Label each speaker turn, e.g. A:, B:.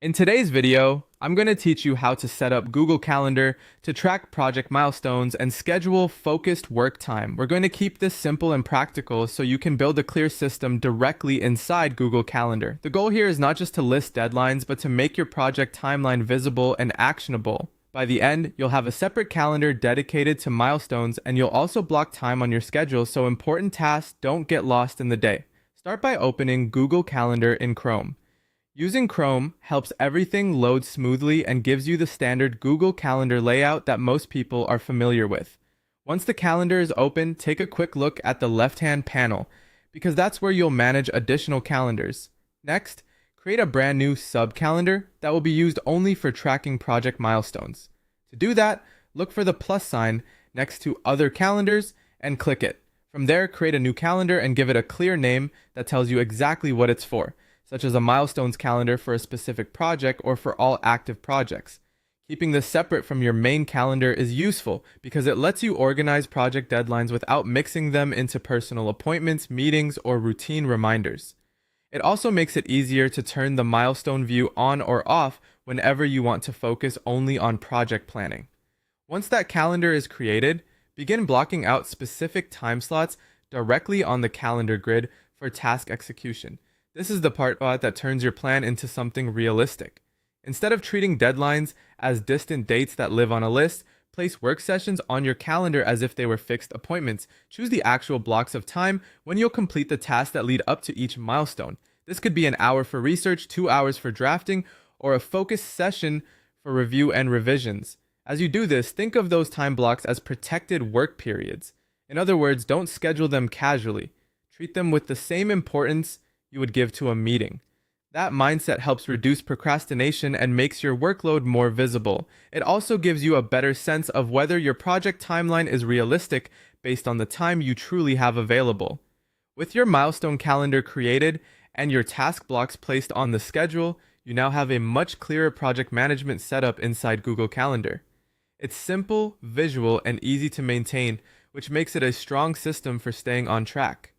A: In today's video, I'm going to teach you how to set up Google Calendar to track project milestones and schedule focused work time. We're going to keep this simple and practical so you can build a clear system directly inside Google Calendar. The goal here is not just to list deadlines, but to make your project timeline visible and actionable. By the end, you'll have a separate calendar dedicated to milestones, and you'll also block time on your schedule so important tasks don't get lost in the day. Start by opening Google Calendar in Chrome. Using Chrome helps everything load smoothly and gives you the standard Google Calendar layout that most people are familiar with. Once the calendar is open, take a quick look at the left-hand panel, because that's where you'll manage additional calendars. Next, create a brand new sub-calendar that will be used only for tracking project milestones. To do that, look for the plus sign next to Other Calendars and click it. From there, create a new calendar and give it a clear name that tells you exactly what it's for, such as a milestones calendar for a specific project or for all active projects. Keeping this separate from your main calendar is useful because it lets you organize project deadlines without mixing them into personal appointments, meetings, or routine reminders. It also makes it easier to turn the milestone view on or off whenever you want to focus only on project planning. Once that calendar is created, begin blocking out specific time slots directly on the calendar grid for task execution. This is the part that turns your plan into something realistic. Instead of treating deadlines as distant dates that live on a list, place work sessions on your calendar as if they were fixed appointments. Choose the actual blocks of time when you'll complete the tasks that lead up to each milestone. This could be an hour for research, 2 hours for drafting, or a focused session for review and revisions. As you do this, think of those time blocks as protected work periods. In other words, don't schedule them casually. Treat them with the same importance you would give to a meeting. That mindset helps reduce procrastination and makes your workload more visible. It also gives you a better sense of whether your project timeline is realistic based on the time you truly have available. With your milestone calendar created and your task blocks placed on the schedule, you now have a much clearer project management setup inside Google Calendar. It's simple, visual, and easy to maintain, which makes it a strong system for staying on track.